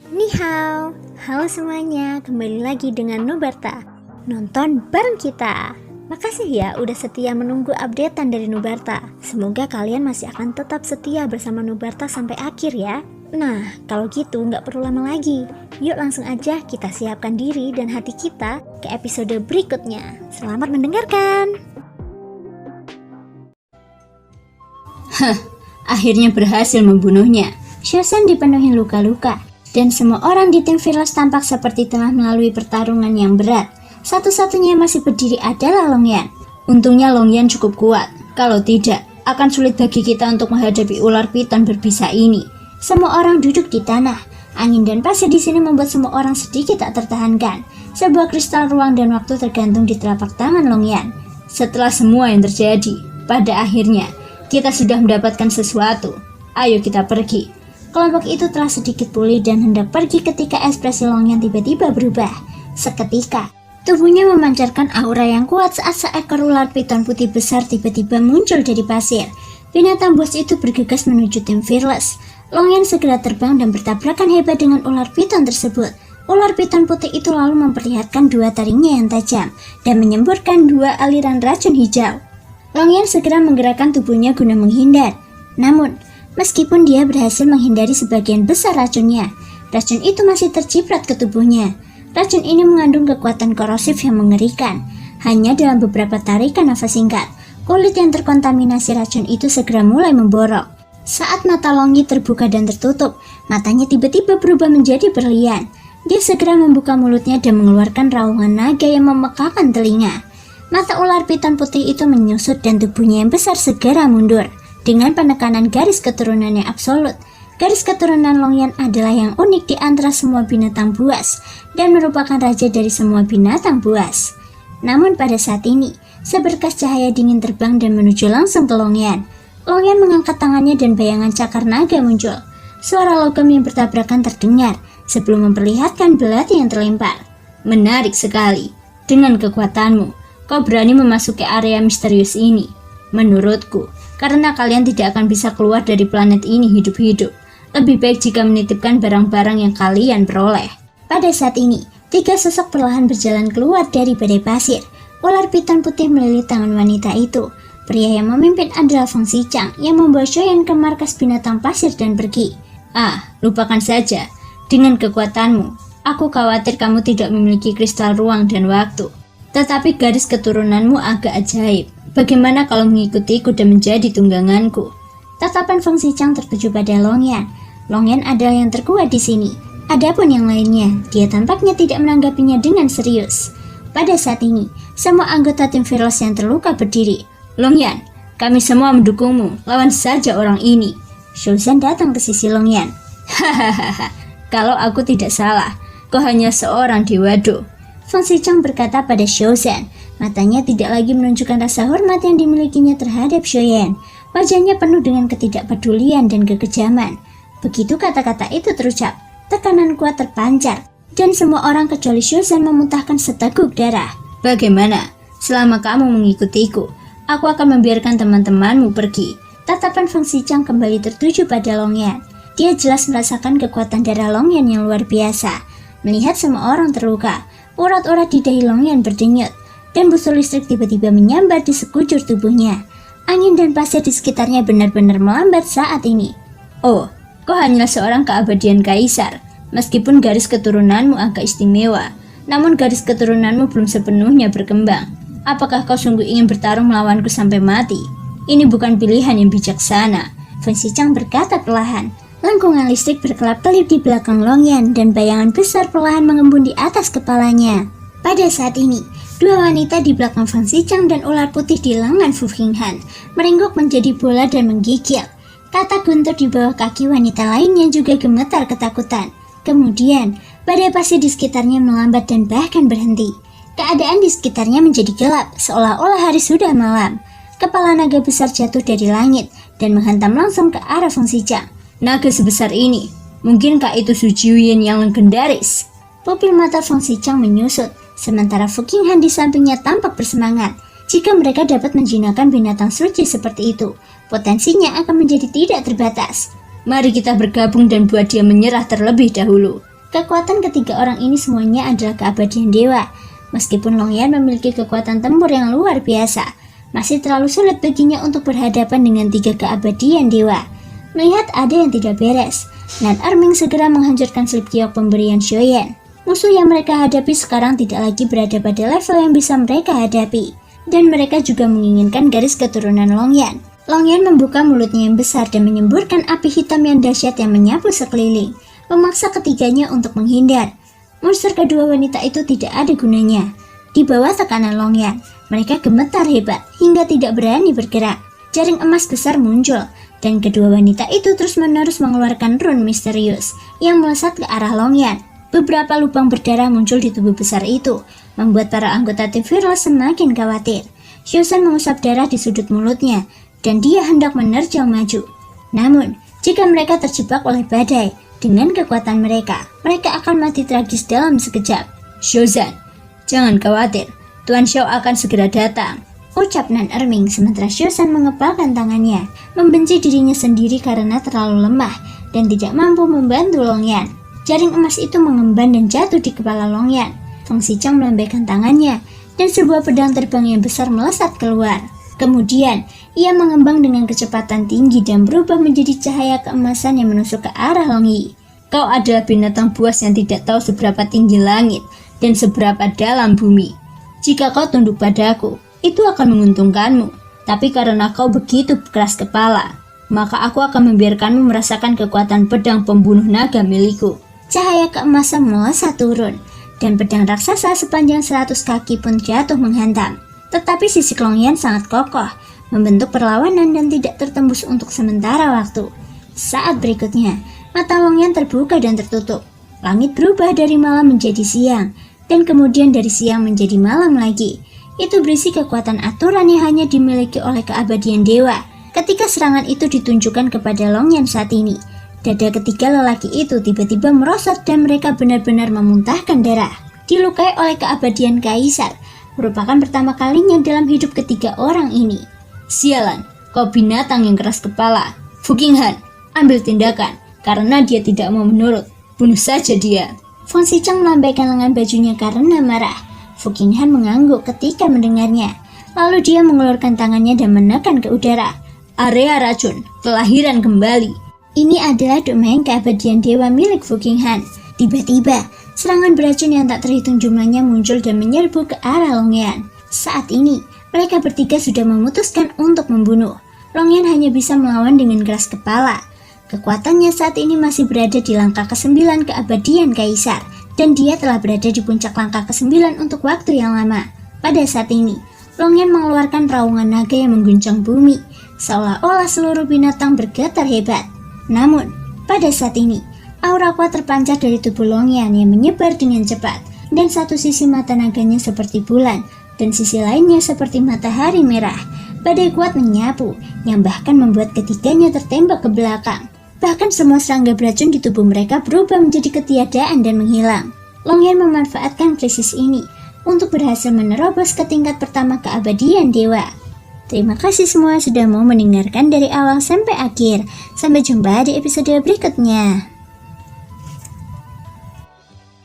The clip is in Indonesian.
Ni hao, halo semuanya, kembali lagi dengan Nubarta. Nonton bareng kita. Makasih ya udah setia menunggu updatean dari Nubarta. Semoga kalian masih akan tetap setia bersama Nubarta sampai akhir ya. Nah, kalau gitu nggak perlu lama lagi. Yuk langsung aja kita siapkan diri dan hati kita ke episode berikutnya. Selamat mendengarkan. Akhirnya berhasil membunuhnya. Shosen dipenuhi luka-luka, dan semua orang di tim Fearless tampak seperti telah melalui pertarungan yang berat. Satu-satunya yang masih berdiri adalah Longyan. Untungnya Longyan cukup kuat. Kalau tidak, akan sulit bagi kita untuk menghadapi ular piton berbisa ini. Semua orang duduk di tanah. Angin dan pasir di sini membuat semua orang sedikit tak tertahankan. Sebuah kristal ruang dan waktu tergantung di telapak tangan Longyan. Setelah semua yang terjadi, pada akhirnya kita sudah mendapatkan sesuatu. Ayo kita pergi. Kelompok itu telah sedikit pulih dan hendak pergi ketika ekspresi Longyan tiba-tiba berubah. Seketika, tubuhnya memancarkan aura yang kuat saat seekor ular piton putih besar tiba-tiba muncul dari pasir. Binatang buas itu bergegas menuju tim Fearless. Longyan segera terbang dan bertabrakan hebat dengan ular piton tersebut. Ular piton putih itu lalu memperlihatkan dua taringnya yang tajam dan menyemburkan dua aliran racun hijau. Longyan segera menggerakkan tubuhnya guna menghindar. Namun, meskipun dia berhasil menghindari sebagian besar racunnya, racun itu masih terciprat ke tubuhnya. Racun ini mengandung kekuatan korosif yang mengerikan. Hanya dalam beberapa tarikan nafas singkat, kulit yang terkontaminasi racun itu segera mulai memborok. Saat mata Longyi terbuka dan tertutup, matanya tiba-tiba berubah menjadi berlian. Dia segera membuka mulutnya dan mengeluarkan raungan naga yang memekakan telinga. Mata ular piton putih itu menyusut dan tubuhnya yang besar segera mundur. Dengan penekanan garis keturunan yang absolut, garis keturunan Longyan adalah yang unik di antara semua binatang buas dan merupakan raja dari semua binatang buas. Namun pada saat ini, seberkas cahaya dingin terbang dan menuju langsung ke Longyan. Longyan mengangkat tangannya dan bayangan cakar naga muncul. Suara logam yang bertabrakan terdengar sebelum memperlihatkan belati yang terlempar. Menarik sekali. Dengan kekuatanmu, kau berani memasuki area misterius ini. Menurutku, karena kalian tidak akan bisa keluar dari planet ini hidup-hidup, lebih baik jika menitipkan barang-barang yang kalian peroleh. Pada saat ini, tiga sosok perlahan berjalan keluar dari badai pasir. Ular piton putih melilit tangan wanita itu. Pria yang memimpin adalah Feng Xichang yang membawa Shoyan ke markas binatang pasir dan pergi. Lupakan saja. Dengan kekuatanmu, aku khawatir kamu tidak memiliki kristal ruang dan waktu. Tetapi garis keturunanmu agak ajaib. Bagaimana kalau mengikutiku dan menjadi tungganganku? Tatapan Feng Xichang tertuju pada Longyan. Longyan adalah yang terkuat di sini. Adapun yang lainnya, dia tampaknya tidak menanggapinya dengan serius. Pada saat ini, semua anggota tim Fearless yang terluka berdiri. Longyan, kami semua mendukungmu. Lawan saja orang ini. Shosen datang ke sisi Longyan. Hahaha, kalau aku tidak salah, kau hanya seorang dewado. Feng Xichang berkata pada Shosen. Matanya tidak lagi menunjukkan rasa hormat yang dimilikinya terhadap Shoyan. Wajahnya penuh dengan ketidakpedulian dan kekejaman. Begitu kata-kata itu terucap, tekanan kuat terpancar, dan semua orang kecuali Shosen memuntahkan seteguk darah. Bagaimana? Selama kamu mengikutiku, aku akan membiarkan teman-temanmu pergi. Tatapan Feng Xichang kembali tertuju pada Longyan. Dia jelas merasakan kekuatan darah Longyan yang luar biasa. Melihat semua orang terluka, urat-urat di dahi Longyan berdenyut, dan busur listrik tiba-tiba menyambar di sekujur tubuhnya. Angin dan pasir di sekitarnya benar-benar melambat saat ini. Oh, kau hanyalah seorang keabadian kaisar. Meskipun garis keturunanmu agak istimewa, namun garis keturunanmu belum sepenuhnya berkembang. Apakah kau sungguh ingin bertarung melawanku sampai mati? Ini bukan pilihan yang bijaksana. Feng Xichang berkata perlahan. Lengkungan listrik berkelap-kelip di belakang Longyan dan bayangan besar perlahan mengembun di atas kepalanya. Pada saat ini, dua wanita di belakang Feng Xichang dan ular putih di lengan Fu Qinghan merenggok menjadi bola dan menggigil. Kata guntur di bawah kaki wanita lainnya juga gemetar ketakutan. Kemudian, badai pasir di sekitarnya melambat dan bahkan berhenti. Keadaan di sekitarnya menjadi gelap, seolah-olah hari sudah malam. Kepala naga besar jatuh dari langit dan menghantam langsung ke arah Feng Xichang. Naga sebesar ini, mungkinkah itu Su Jiuyin yang legendaris? Pupil mata Feng Xichang menyusut, sementara Fu Qinghan di sampingnya tampak bersemangat. Jika mereka dapat menjinakkan binatang suci seperti itu, potensinya akan menjadi tidak terbatas. Mari kita bergabung dan buat dia menyerah terlebih dahulu. Kekuatan ketiga orang ini semuanya adalah keabadian dewa. Meskipun Longyan memiliki kekuatan tempur yang luar biasa, masih terlalu sulit baginya untuk berhadapan dengan 3 keabadian dewa. Melihat ada yang tidak beres, Nan Erming segera menghancurkan slip giok pemberian Shoyan. Musuh yang mereka hadapi sekarang tidak lagi berada pada level yang bisa mereka hadapi, dan mereka juga menginginkan garis keturunan Longyan. Longyan membuka mulutnya yang besar dan menyemburkan api hitam yang dahsyat yang menyapu sekeliling, memaksa ketiganya untuk menghindar. Monster kedua wanita itu tidak ada gunanya. Di bawah tekanan Longyan, mereka gemetar hebat hingga tidak berani bergerak. Jaring emas besar muncul, dan kedua wanita itu terus-menerus mengeluarkan rune misterius yang melesat ke arah Longyan. Beberapa lubang berdarah muncul di tubuh besar itu, membuat para anggota tim Fearless semakin khawatir. Xiaoshan mengusap darah di sudut mulutnya, dan dia hendak menerjang maju. Namun, jika mereka terjebak oleh badai, dengan kekuatan mereka akan mati tragis dalam sekejap. Xiaoshan, jangan khawatir, Tuan Xiao akan segera datang, ucap Nan Erming sementara Xiaoshan mengepalkan tangannya, membenci dirinya sendiri karena terlalu lemah dan tidak mampu membantu Longyan. Jaring emas itu mengemban dan jatuh di kepala Longyan. Feng Xichang melambaikan tangannya, dan sebuah pedang terbang yang besar melesat keluar. Kemudian, ia mengembang dengan kecepatan tinggi dan berubah menjadi cahaya keemasan yang menusuk ke arah Long Yi. Kau adalah binatang buas yang tidak tahu seberapa tinggi langit dan seberapa dalam bumi. Jika kau tunduk padaku, itu akan menguntungkanmu. Tapi karena kau begitu keras kepala, maka aku akan membiarkanmu merasakan kekuatan pedang pembunuh naga milikku. Cahaya keemasan melesat turun, dan pedang raksasa sepanjang 100 kaki pun jatuh menghantam. Tetapi sisik Longyan sangat kokoh, membentuk perlawanan dan tidak tertembus untuk sementara waktu. Saat berikutnya, mata Longyan terbuka dan tertutup. Langit berubah dari malam menjadi siang, dan kemudian dari siang menjadi malam lagi. Itu berisi kekuatan aturan yang hanya dimiliki oleh keabadian dewa. Ketika serangan itu ditunjukkan kepada Longyan saat ini, dada ketiga lelaki itu tiba-tiba merosot dan mereka benar-benar memuntahkan darah. Dilukai oleh keabadian kaisar, merupakan pertama kalinya dalam hidup ketiga orang ini. Sialan, kau binatang yang keras kepala. Fu Qinghan, ambil tindakan, karena dia tidak mau menurut. Bunuh saja dia. Feng Xichang melambaikan lengan bajunya karena marah. Fu Qinghan mengangguk ketika mendengarnya. Lalu dia mengeluarkan tangannya dan menekan ke udara. Area racun, kelahiran kembali. Ini adalah domain keabadian dewa milik Fu Qinghan. Tiba-tiba, serangan beracun yang tak terhitung jumlahnya muncul dan menyerbu ke arah Longyan. Saat ini, mereka bertiga sudah memutuskan untuk membunuh. Longyan hanya bisa melawan dengan keras kepala. Kekuatannya saat ini masih berada di langkah ke-9 keabadian kaisar, dan dia telah berada di puncak langkah ke-9 untuk waktu yang lama. Pada saat ini, Longyan mengeluarkan raungan naga yang mengguncang bumi, seolah-olah seluruh binatang bergetar hebat. Namun, pada saat ini, aura kuat terpancar dari tubuh Longyan yang menyebar dengan cepat, dan satu sisi mata naganya seperti bulan, dan sisi lainnya seperti matahari merah. Badai kuat menyapu, yang bahkan membuat ketiganya tertembak ke belakang. Bahkan semua serangga beracun di tubuh mereka berubah menjadi ketiadaan dan menghilang. Longyan memanfaatkan krisis ini untuk berhasil menerobos ke tingkat pertama keabadian dewa. Terima kasih semua sudah mau mendengarkan dari awal sampai akhir. Sampai jumpa di episode berikutnya.